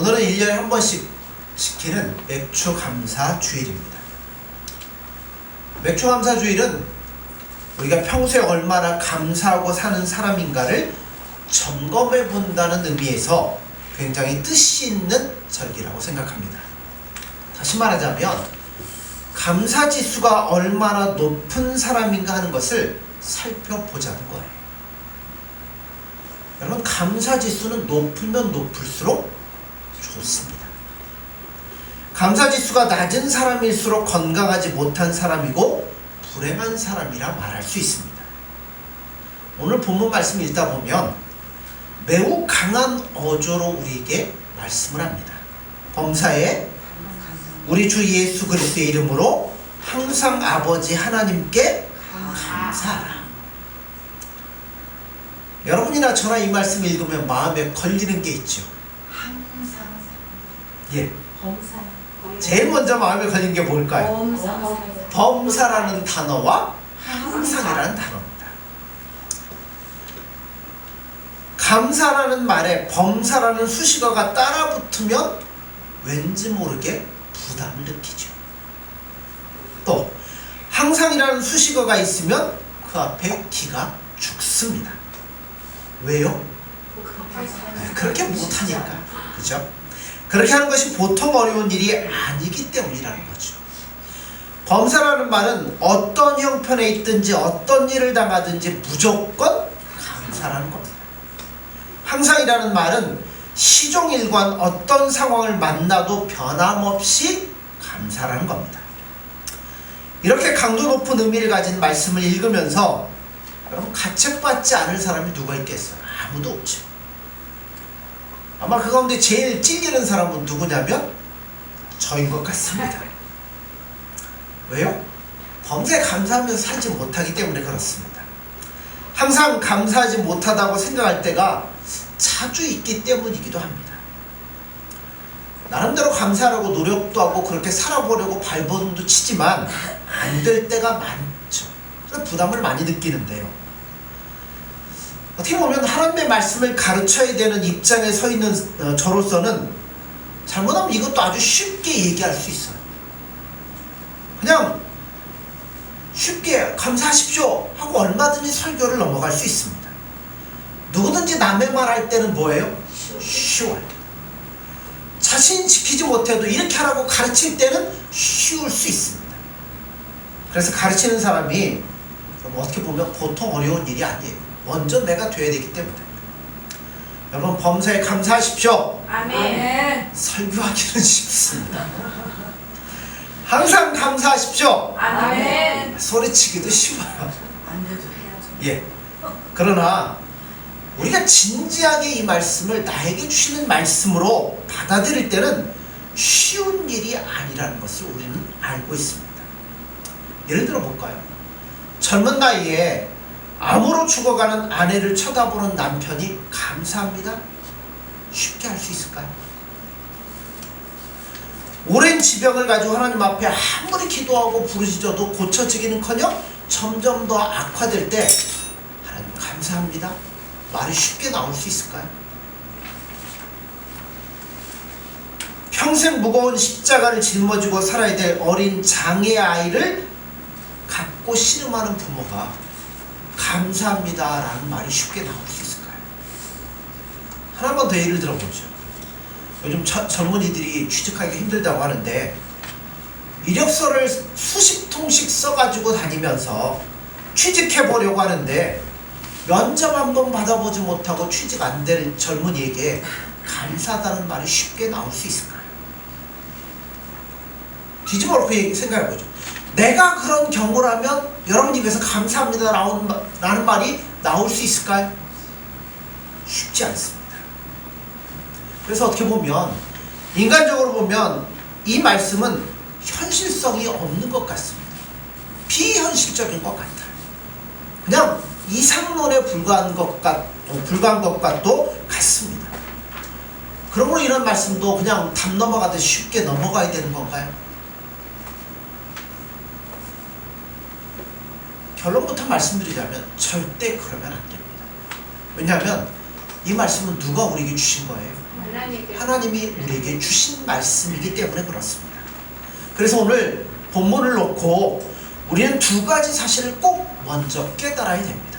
오늘은 1년에 한 번씩 지키는 맥추감사주일입니다. 맥추감사주일은 우리가 평소에 얼마나 감사하고 사는 사람인가를 점검해 본다는 의미에서 굉장히 뜻이 있는 절기라고 생각합니다. 다시 말하자면 감사지수가 얼마나 높은 사람인가 하는 것을 살펴보자는 거예요. 여러분, 감사지수는 높으면 높을수록 좋습니다. 감사지수가 낮은 사람일수록 건강하지 못한 사람이고 불행한 사람이라 말할 수 있습니다. 오늘 본문 말씀 읽다 보면 매우 강한 어조로 우리에게 말씀을 합니다. 범사에 우리 주 예수 그리스도의 이름으로 항상 아버지 하나님께 감사하라. 여러분이나 저나 이 말씀 읽으면 마음에 걸리는 게 있죠. 항상. 예. 범사. 제일 먼저 마음에 걸리는 게 뭘까요? 범사. 범사라는 단어와 항상이라는 단어입니다. 감사라는 말에 범사라는 수식어가 따라 붙으면 왠지 모르게 부담을 느끼죠. 또 항상이라는 수식어가 있으면 그 앞에 기가 죽습니다. 왜요? 그렇게 못하니까. 그죠? 그렇게 하는 것이 보통 어려운 일이 아니기 때문이라는 거죠. 범사라는 말은 어떤 형편에 있든지 어떤 일을 당하든지 무조건 감사라는 겁니다. 항상이라는 말은 시종일관 어떤 상황을 만나도 변함없이 감사라는 겁니다. 이렇게 강도 높은 의미를 가진 말씀을 읽으면서 여러분, 가책받지 않을 사람이 누가 있겠어요? 아무도 없죠. 아마 그 가운데 제일 찔리는 사람은 누구냐면 저인 것 같습니다. 왜요? 범사에 감사하면서 살지 못하기 때문에 그렇습니다. 항상 감사하지 못하다고 생각할 때가 자주 있기 때문이기도 합니다. 나름대로 감사하려고 노력도 하고 그렇게 살아보려고 발버둥도 치지만 안 될 때가 많죠. 그래서 부담을 많이 느끼는데요. 어떻게 보면 하나님의 말씀을 가르쳐야 되는 입장에 서 있는 저로서는 잘못하면 이것도 아주 쉽게 얘기할 수 있어요. 그냥 쉽게 감사하십시오 하고 얼마든지 설교를 넘어갈 수 있습니다. 누구든지 남의 말 할 때는 뭐예요? 쉬워요. 자신이 지키지 못해도 이렇게 하라고 가르칠 때는 쉬울 수 있습니다. 그래서 가르치는 사람이 어떻게 보면 보통 어려운 일이 아니에요. 먼저 내가 돼야 되기 때문에. 여러분, 범사에 감사하십시오. 아멘. 설교하기는 쉽습니다. 항상 감사하십시오. 아멘. 소리치기도 쉬워요. 안 돼도 해야죠. 예. 그러나 우리가 진지하게 이 말씀을 나에게 주시는 말씀으로 받아들일 때는 쉬운 일이 아니라는 것을 우리는 알고 있습니다. 예를 들어 볼까요? 젊은 나이에 암으로 죽어가는 아내를 쳐다보는 남편이 감사합니다? 쉽게 할 수 있을까요? 오랜 지병을 가지고 하나님 앞에 아무리 기도하고 부르짖어도 고쳐지기는커녕 점점 더 악화될 때 하나님 감사합니다? 말이 쉽게 나올 수 있을까요? 평생 무거운 십자가를 짊어지고 살아야 될 어린 장애 아이를 갖고 씨름하는 부모가 감사합니다 라는 말이 쉽게 나올 수 있을까요? 하나만 더 예를 들어보죠. 요즘 젊은이들이 취직하기가 힘들다고 하는데 이력서를 수십 통씩 써가지고 다니면서 취직해보려고 하는데 면접 한번 받아보지 못하고 취직 안 될 젊은이에게 감사하다는 말이 쉽게 나올 수 있을까요? 뒤집어 놓고 생각해보죠. 내가 그런 경우라면 여러분 입에서 감사합니다 라는 말이 나올 수 있을까요? 쉽지 않습니다. 그래서 어떻게 보면 인간적으로 보면 이 말씀은 현실성이 없는 것 같습니다. 비현실적인 것 같아요. 그냥 이상론에 불과한 것과도 같습니다. 그러므로 이런 말씀도 그냥 담 넘어가듯이 쉽게 넘어가야 되는 건가요? 결론부터 말씀드리자면 절대 그러면 안 됩니다. 왜냐하면 이 말씀은 누가 우리에게 주신 거예요? 하나님이 우리에게 주신 말씀이기 때문에 그렇습니다. 그래서 오늘 본문을 놓고 우리는 두 가지 사실을 꼭 먼저 깨달아야 됩니다.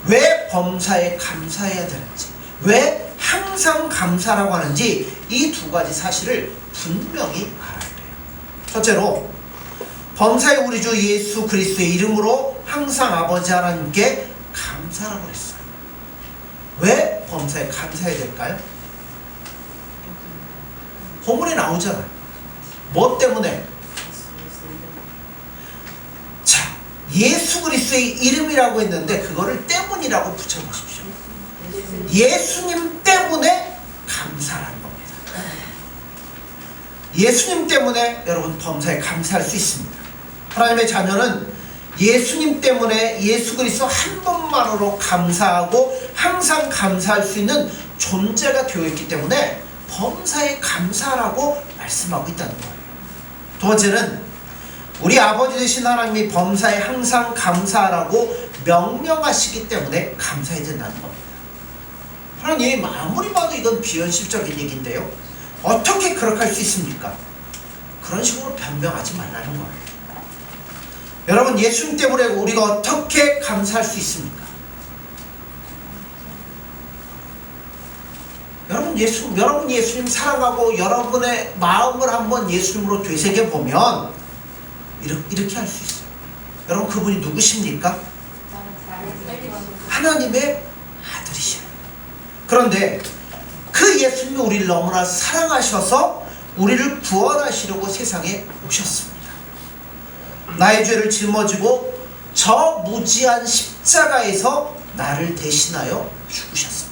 왜 범사에 감사해야 되는지, 왜 항상 감사라고 하는지 이 두 가지 사실을 분명히 알아야 돼요. 첫째로 범사에 우리 주 예수 그리스도의 이름으로 항상 아버지 하나님께 감사라고 했어요. 왜 범사에 감사해야 될까요? 본문에 나오잖아요. 뭐 때문에? 자, 예수 그리스도의 이름이라고 했는데 그거를 때문이라고 붙여보십시오. 예수님 때문에 감사라는 겁니다. 예수님 때문에 여러분 범사에 감사할 수 있습니다. 하나님의 자녀는 예수님 때문에 예수 그리스도 한 분만으로 감사하고 항상 감사할 수 있는 존재가 되어 있기 때문에 범사에 감사라고 말씀하고 있다는 거예요. 두 번째는 우리 아버지 되신 하나님이 범사에 항상 감사하라고 명령하시기 때문에 감사해야 된다는 겁니다. 하나님 아무리 봐도 이건 비현실적인 얘기인데요. 어떻게 그렇게 할 수 있습니까? 그런 식으로 변명하지 말라는 거예요. 여러분 예수님 때문에 우리가 어떻게 감사할 수 있습니까? 여러분 예수님 사랑하고 여러분의 마음을 한번 예수님으로 되새겨보면 이렇게 할 수 있어요. 여러분 그분이 누구십니까? 하나님의 아들이시에요. 그런데 그 예수님이 우리를 너무나 사랑하셔서 우리를 구원하시려고 세상에 오셨습니다. 나의 죄를 짊어지고 저 무지한 십자가에서 나를 대신하여 죽으셨습니다.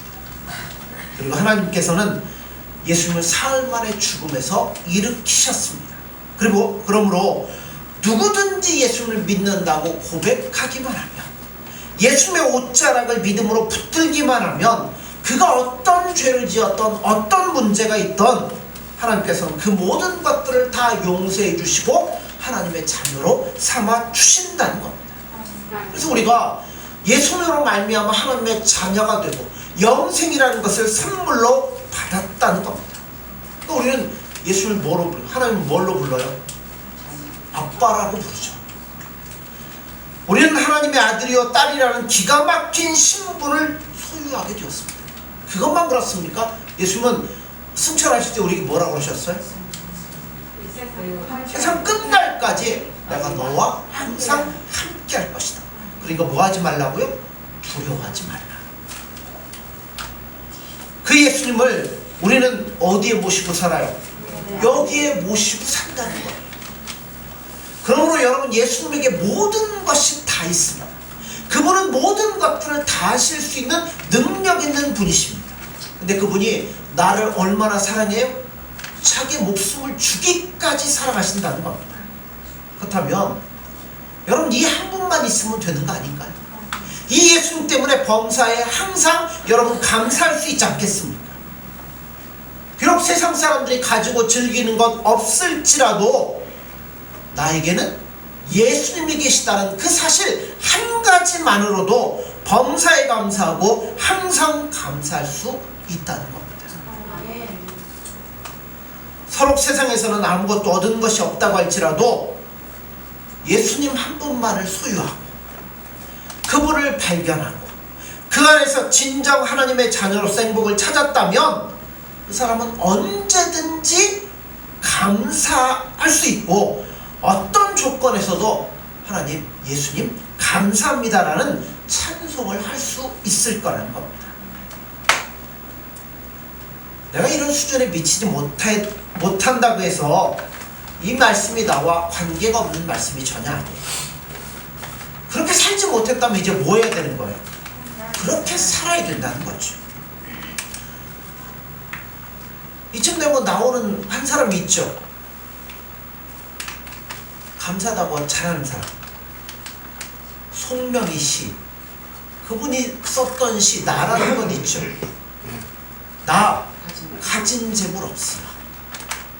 그리고 하나님께서는 예수님을 사흘 만에 죽음에서 일으키셨습니다. 그리고 그러므로 누구든지 예수님을 믿는다고 고백하기만 하면, 예수님의 옷자락을 믿음으로 붙들기만 하면 그가 어떤 죄를 지었던 어떤 문제가 있던 하나님께서는 그 모든 것들을 다 용서해 주시고 하나님의 자녀로 삼아 주신다는 겁니다. 그래서 우리가 예수님으로 말미암아 하나님의 자녀가 되고 영생이라는 것을 선물로 받았다는 겁니다. 그러니까 우리는 예수를 뭐로 불러요? 하나님을 뭘로 불러요? 아빠라고 부르죠. 우리는 하나님의 아들이요 딸이라는 기가 막힌 신분을 소유하게 되었습니다. 그것만 그렇습니까? 예수님은 승천하실 때 우리에게 뭐라고 그러셨어요? 세상 끝날까지 내가 너와 항상 함께 할 것이다. 그러니까 뭐 하지 말라고요? 두려워하지 말라. 그 예수님을 우리는 어디에 모시고 살아요? 여기에 모시고 산다는 거예요. 그러므로 여러분 예수님에게 모든 것이 다 있습니다. 그분은 모든 것들을 다 하실 수 있는 능력 있는 분이십니다. 근데 그분이 나를 얼마나 사랑해요? 자기 목숨을 주기까지 사랑하신다는 겁니다. 그렇다면 여러분 이 한 분만 있으면 되는 거 아닌가요? 이 예수님 때문에 범사에 항상 여러분 감사할 수 있지 않겠습니까? 비록 세상 사람들이 가지고 즐기는 것 없을지라도 나에게는 예수님이 계시다는 그 사실 한 가지만으로도 범사에 감사하고 항상 감사할 수 있다는 겁니다. 서로 세상에서는 아무것도 얻은 것이 없다고 할지라도 예수님 한 분만을 소유하고 그분을 발견하고 그 안에서 진정 하나님의 자녀로서 행복을 찾았다면 그 사람은 언제든지 감사할 수 있고 어떤 조건에서도 하나님, 예수님 감사합니다라는 찬송을 할 수 있을 거라는 겁니다. 내가 이런 수준에 미치지 못한다고 해서 이 말씀이 나와 관계가 없는 말씀이 전혀 아니에요. 그렇게 살지 못했다면 이제 뭐 해야 되는 거예요? 그렇게 살아야 된다는 거죠. 이쯤 되면 나오는 한 사람이 있죠. 감사하다고 잘하는 사람. 송명희 씨. 그분이 썼던 시 나라는 건 있죠. 나 가진 재물 없으나,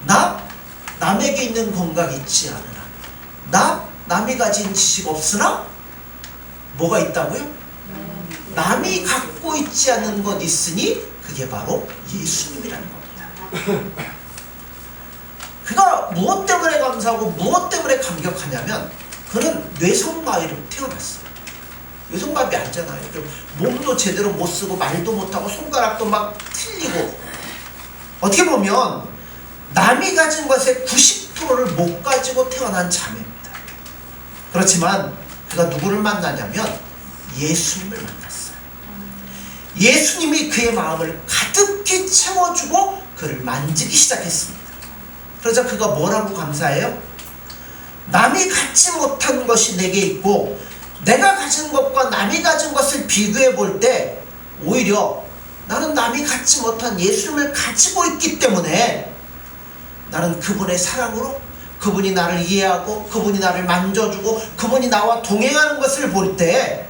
나 남에게 있는 건강 있지 않으나, 나 남이 가진 지식 없으나 뭐가 있다고요? 남이 갖고 있지 않은 것 있으니 그게 바로 예수님이라는 겁니다. 그가 무엇 때문에 감사하고 무엇 때문에 감격하냐면 그는 뇌성마비로 태어났어요. 뇌성마비 알잖아요. 몸도 제대로 못 쓰고 말도 못하고 손가락도 막 틀리고, 어떻게 보면 남이 가진 것의 90%를 못 가지고 태어난 자매입니다. 그렇지만 그가 누구를 만나냐면 예수님을 만났어요. 예수님이 그의 마음을 가득히 채워주고 그를 만지기 시작했습니다. 그러자 그가 뭐라고 감사해요? 남이 갖지 못한 것이 내게 있고 내가 가진 것과 남이 가진 것을 비교해 볼 때 오히려 나는 남이 갖지 못한 예수님을 가지고 있기 때문에 나는 그분의 사랑으로 그분이 나를 이해하고 그분이 나를 만져주고 그분이 나와 동행하는 것을 볼 때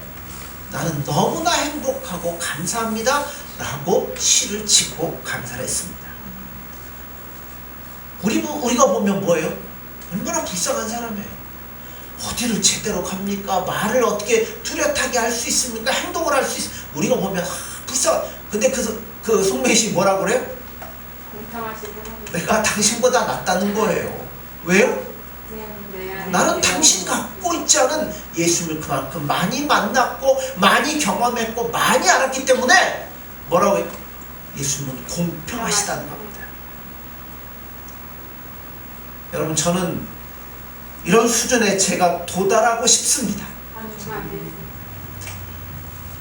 나는 너무나 행복하고 감사합니다 라고 시를 짓고 감사를 했습니다. 우리가 보면 뭐예요? 얼마나 불쌍한 사람이에요. 어디를 제대로 갑니까? 말을 어떻게 뚜렷하게 할 수 있습니까? 행동을 할 수 있습니까? 우리가 보면 불쌍한. 근데 그 송매씨 뭐라고 그래요? 내가 당신보다 낫다는 거예요. 왜요? 나는 당신 갖고 있지 않은 예수님을 그만큼 많이 만났고 많이 경험했고 많이 알았기 때문에 뭐라고 해요? 예수님은 공평하시다는 겁니다. 여러분, 저는 이런 수준에 제가 도달하고 싶습니다.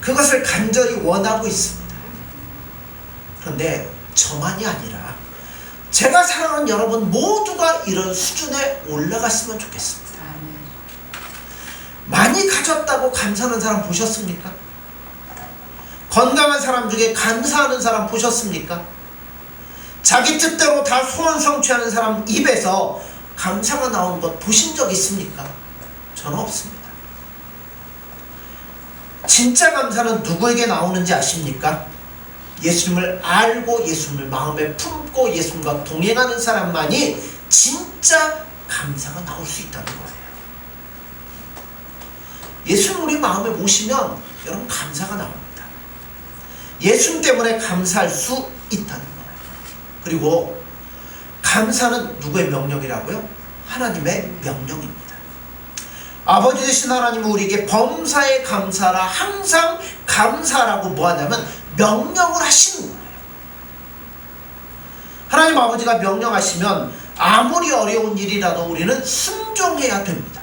그것을 간절히 원하고 있습니다. 그런데 저만이 아니라 제가 사랑하는 여러분 모두가 이런 수준에 올라갔으면 좋겠습니다. 많이 가졌다고 감사하는 사람 보셨습니까? 건강한 사람 중에 감사하는 사람 보셨습니까? 자기 뜻대로 다 소원 성취하는 사람 입에서 감사가 나온 것 보신 적 있습니까? 저는 없습니다. 진짜 감사는 누구에게 나오는지 아십니까? 예수님을 알고 예수님을 마음에 품고 예수님과 동행하는 사람만이 진짜 감사가 나올 수 있다는 거예요. 예수님 우리 마음에 모시면 여러분 감사가 나옵니다. 예수님 때문에 감사할 수 있다는 거예요. 그리고 감사는 누구의 명령이라고요? 하나님의 명령입니다. 아버지 되신 하나님은 우리에게 범사에 감사라, 항상 감사라고 뭐하냐면 명령을 하시는 거예요. 하나님 아버지가 명령하시면 아무리 어려운 일이라도 우리는 순종해야 됩니다.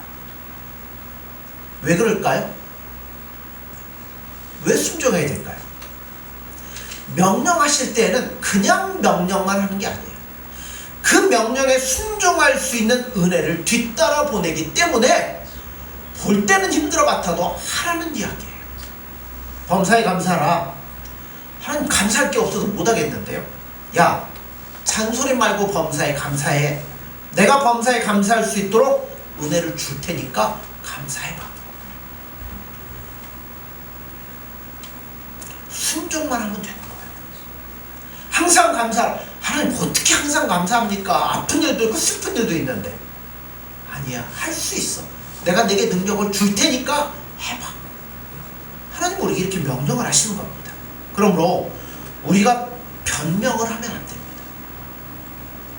왜 그럴까요? 왜 순종해야 될까요? 명령하실 때는 그냥 명령만 하는 게 아니에요. 그 명령에 순종할 수 있는 은혜를 뒤따라 보내기 때문에 볼 때는 힘들어 같아도 하라는 이야기예요. 범사에 감사라. 하나님 감사할 게 없어서 못하겠는데요. 야, 잔소리 말고 범사에 감사해. 내가 범사에 감사할 수 있도록 은혜를 줄 테니까 감사해봐. 순종만 하면 되는 거예요. 항상 감사. 하나님 어떻게 항상 감사합니까? 아픈 일도 있고 슬픈 일도 있는데. 아니야, 할 수 있어. 내가 내게 능력을 줄 테니까 해봐. 하나님 우리에게 이렇게 명령을 하시는 겁니다. 그러므로 우리가 변명을 하면 안 됩니다.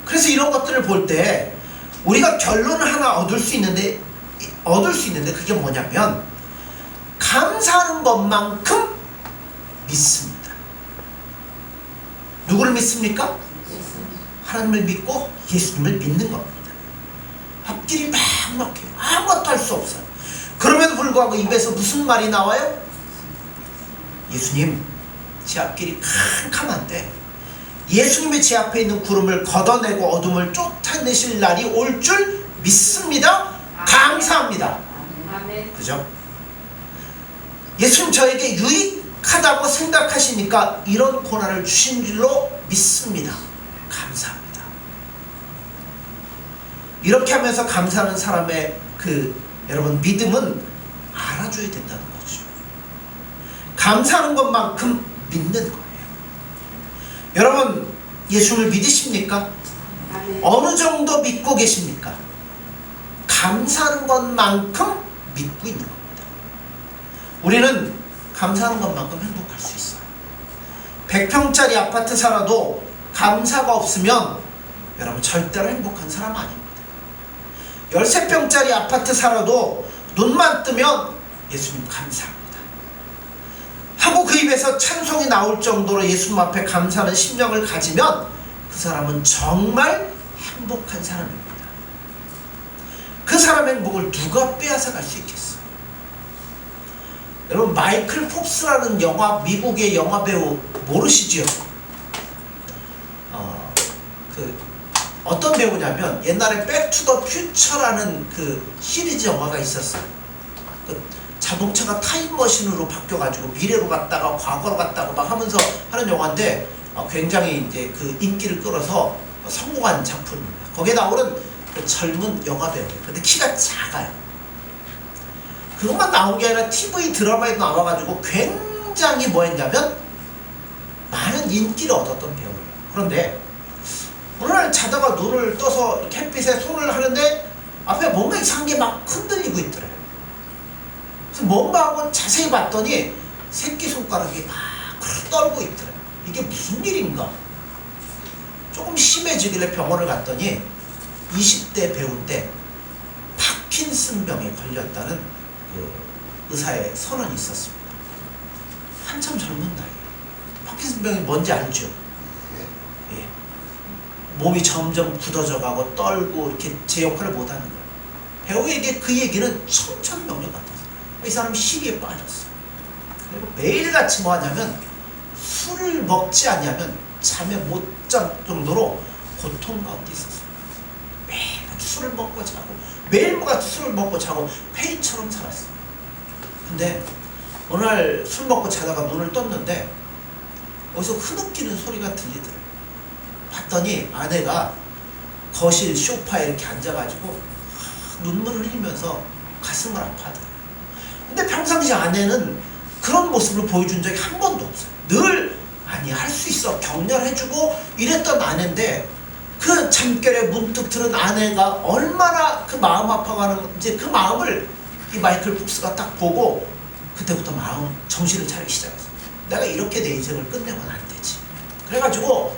그래서 이런 것들을 볼 때 우리가 결론을 하나 얻을 수 있는데 그게 뭐냐면 감사하는 것만큼 믿습니다. 누구를 믿습니까? 하나님을 믿고 예수님을 믿는 겁니다. 앞길이 막막해요. 아무것도 할 수 없어요. 그럼에도 불구하고 입에서 무슨 말이 나와요? 예수님, 제 앞길이 캄캄한데 예수님이 제 앞에 있는 구름을 걷어내고 어둠을 쫓아내실 날이 올 줄 믿습니다. 감사합니다. 그죠? 예수님 저에게 유익하다고 생각하시니까 이런 고난을 주신 줄로 믿습니다. 감사합니다. 이렇게 하면서 감사하는 사람의 여러분 믿음은 알아줘야 된다는 거죠. 감사하는 것만큼 믿는 거예요. 여러분 예수를 믿으십니까? 어느 정도 믿고 계십니까? 감사하는 것만큼 믿고 있는 겁니다. 우리는 감사하는 것만큼 행복할 수 있어요. 100평짜리 아파트 살아도 감사가 없으면 여러분 절대로 행복한 사람 아닙니다. 13평짜리 아파트 살아도 눈만 뜨면 예수님 감사합니다 하고 그 입에서 찬송이 나올 정도로 예수님 앞에 감사하는 심령을 가지면 그 사람은 정말 행복한 사람입니다. 그 사람의 행복을 누가 빼앗아 갈 수 있겠어요? 여러분 마이클 폭스라는 미국의 영화배우 모르시죠? 어떤 배우냐면 옛날에 백투더 퓨처라는 그 시리즈 영화가 있었어요. 그 자동차가 타임머신으로 바뀌어가지고 미래로 갔다가 과거로 갔다가 막 하면서 하는 영화인데 굉장히 이제 그 인기를 끌어서 성공한 작품입니다. 거기에 나오는 그 젊은 영화배우. 근데 키가 작아요. 그것만 나온 게 아니라 TV 드라마에 나와가지고 굉장히 뭐 했냐면 많은 인기를 얻었던 배우예요. 그런데 어느 날 자다가 눈을 떠서 햇빛에 손을 하는데 앞에 뭔가 이상한 게 막 흔들리고 있더래요. 그래서 뭔가 하고 자세히 봤더니 새끼손가락이 막 떨고 있더래요. 이게 무슨 일인가? 조금 심해지길래 병원을 갔더니 20대 배우인데 파킨슨병에 걸렸다는 그 의사의 선언이 있었습니다. 한참 젊은 나이. 파킨슨병이 뭔지 알죠? 예. 몸이 점점 굳어져가고 떨고 이렇게 제 역할을 못하는 거예요. 배우에게 그 얘기는 천천명령 같았어요. 이 사람이 시리에 빠졌어요. 그리고 매일같이 뭐 하냐면 술을 먹지 않냐면 잠에 못 잠 정도로 고통 가운데 있었어요. 매일같이 술을 먹고 자고 매일같이 술을 먹고 자고 폐인처럼 살았어요. 근데 어느 날 술 먹고 자다가 눈을 떴는데 어디서 흐느끼는 소리가 들리더라고요. 봤더니 아내가 거실 소파에 이렇게 앉아가지고 눈물을 흘리면서 가슴을 아파하더라고요. 근데 평상시 아내는 그런 모습을 보여준 적이 한 번도 없어요. 늘 아니 할 수 있어 격려해주고 이랬던 아내인데 그 잠결에 문득 들은 아내가 얼마나 그 마음 아파가는지 그 마음을 이 마이클 폭스가 딱 보고 그때부터 정신을 차리기 시작했어요. 내가 이렇게 내 인생을 끝내면 안 되지. 그래가지고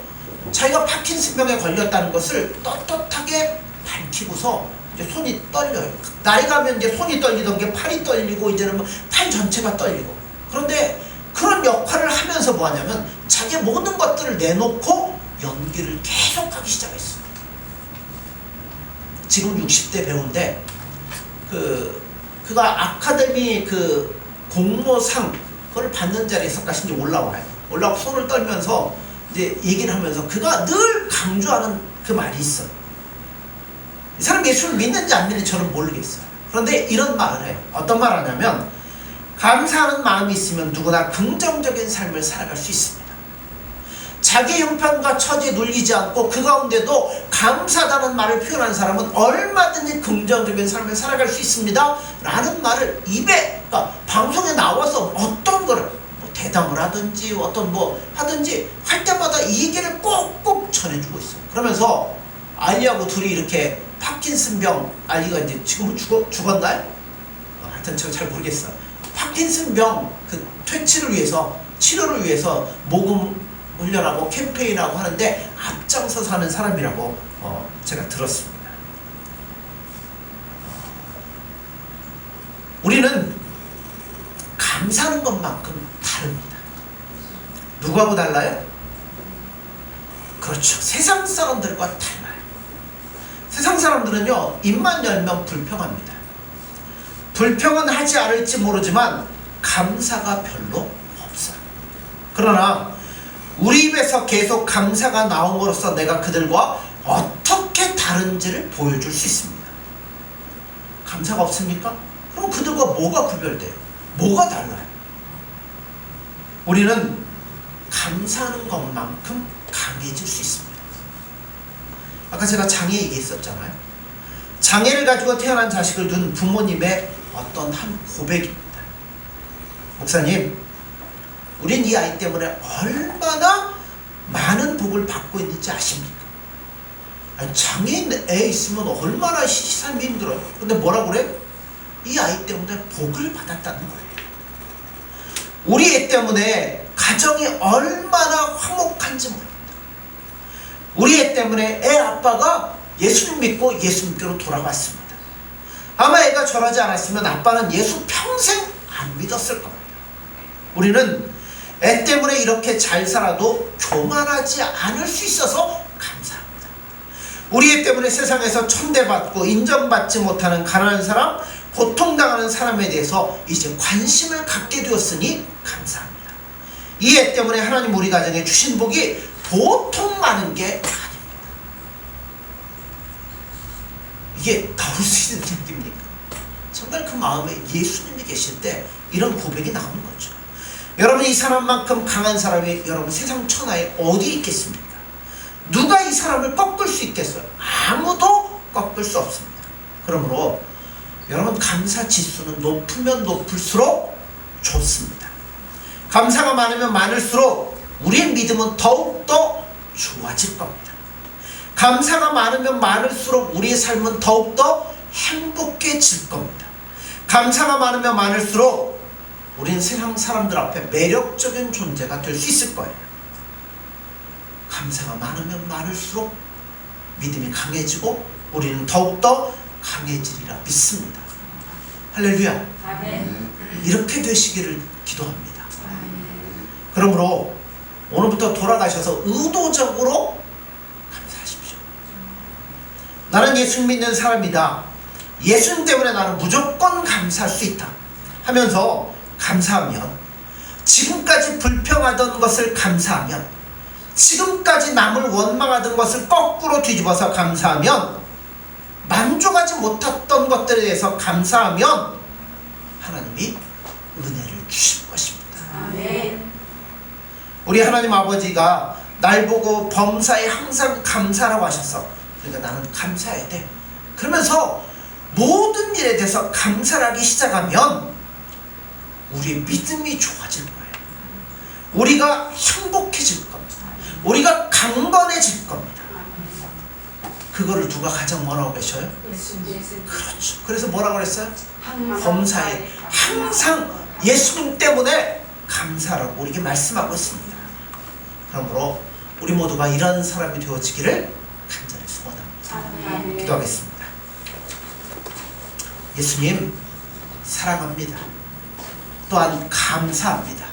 자기가 파킨슨병에 걸렸다는 것을 떳떳하게 밝히고서 이제 손이 떨려요. 나이 가면 이제 손이 떨리던 게 팔이 떨리고 이제는 팔 전체가 떨리고. 그런데 그런 역할을 하면서 뭐 하냐면 자기의 모든 것들을 내놓고 연기를 계속하기 시작했어요. 지금 60대 배우인데 그가 아카데미 그 공모상 그걸 받는 자리에서까지 이제 올라와요. 올라오고 손을 떨면서 이제 얘기를 하면서 그가 늘 강조하는 그 말이 있어요. 이 사람 예수를 믿는지 안 믿는지 저는 모르겠어요. 그런데 이런 말을 해요. 어떤 말 하냐면 감사하는 마음이 있으면 누구나 긍정적인 삶을 살아갈 수 있습니다. 자기 형편과 처지에 눌리지 않고 그 가운데도 감사하다는 말을 표현한 사람은 얼마든지 긍정적인 삶을 살아갈 수 있습니다 라는 말을 입에 그러니까 방송에 나와서 어떤 거를 뭐 대담을 하든지 어떤 뭐 하든지 할 때마다 이 얘기를 꼭꼭 전해주고 있어요. 그러면서 알리하고 둘이 이렇게 파킨슨병 알리가 이제 지금은 죽었나요? 하여튼 제가 잘 모르겠어요. 파킨슨병 그 퇴치를 위해서 치료를 위해서 모금 훈련하고 캠페인하고 하는데 앞장서서 하는 사람이라고 제가 들었습니다. 우리는 감사하는 것만큼 다릅니다. 누구하고 달라요? 그렇죠. 세상 사람들과 달라요. 세상 사람들은요 입만 열면 불평합니다. 불평은 하지 않을지 모르지만 감사가 별로 없어요. 그러나 우리 입에서 계속 감사가 나옴으로써 내가 그들과 어떻게 다른지를 보여줄 수 있습니다. 감사가 없습니까? 그럼 그들과 뭐가 구별돼요? 뭐가 달라요? 우리는 감사하는 것만큼 강해질 수 있습니다. 아까 제가 장애 얘기했었잖아요. 장애를 가지고 태어난 자식을 둔 부모님의 어떤 한 고백입니다. 목사님, 우린 이 아이 때문에 얼마나 많은 복을 받고 있는지 아십니까? 아니, 장애인 애 있으면 얼마나 삶이 힘들어요. 근데 뭐라고 그래? 이 아이 때문에 복을 받았다는 거예요. 우리 애 때문에 가정이 얼마나 화목한지 모릅니다. 우리 애 때문에 애 아빠가 예수님 믿고 예수님께로 돌아갔습니다. 아마 애가 저러지 않았으면 아빠는 예수 평생 안 믿었을 겁니다. 우리는 애 때문에 이렇게 잘 살아도 교만하지 않을 수 있어서 감사합니다. 우리 애 때문에 세상에서 천대받고 인정받지 못하는 가난한 사람, 고통당하는 사람에 대해서 이제 관심을 갖게 되었으니 감사합니다. 이 애 때문에 하나님 우리 가정에 주신 복이 보통 많은 게 아닙니다. 이게 나올 수 있는 얘기입니까? 정말 그 마음에 예수님이 계실 때 이런 고백이 나오는 거죠. 여러분, 이 사람만큼 강한 사람이 여러분 세상 천하에 어디 있겠습니까? 누가 이 사람을 꺾을 수 있겠어요? 아무도 꺾을 수 없습니다. 그러므로 여러분, 감사 지수는 높으면 높을수록 좋습니다. 감사가 많으면 많을수록 우리의 믿음은 더욱더 좋아질 겁니다. 감사가 많으면 많을수록 우리의 삶은 더욱더 행복해질 겁니다. 감사가 많으면 많을수록 우리는 세상 사람들 앞에 매력적인 존재가 될 수 있을 거예요. 감사가 많으면 많을수록 믿음이 강해지고 우리는 더욱더 강해지리라 믿습니다. 할렐루야. 아멘. 이렇게 되시기를 기도합니다. 그러므로 오늘부터 돌아가셔서 의도적으로 감사하십시오. 나는 예수 믿는 사람이다. 예수님 때문에 나는 무조건 감사할 수 있다 하면서 감사하면, 지금까지 불평하던 것을 감사하면, 지금까지 남을 원망하던 것을 거꾸로 뒤집어서 감사하면, 만족하지 못했던 것들에 대해서 감사하면 하나님이 은혜를 주실 것입니다. 아멘. 우리 하나님 아버지가 날 보고 범사에 항상 감사라고 하셨어. 그러니까 나는 감사해야 돼. 그러면서 모든 일에 대해서 감사를 하기 시작하면 우리의 믿음이 좋아질 거예요. 우리가 행복해질 겁니다. 우리가 강건해질 겁니다. 그거를 누가 가장 원하고 계셔요? 예수님. 그렇죠. 그래서 뭐라고 그랬어요? 항상 범사에 항상 예수님 때문에 감사라고 우리에게 말씀하고 있습니다. 그러므로 우리 모두가 이런 사람이 되어지기를 간절히 소원합니다. 아멘. 기도하겠습니다. 예수님, 사랑합니다. 또한 감사합니다.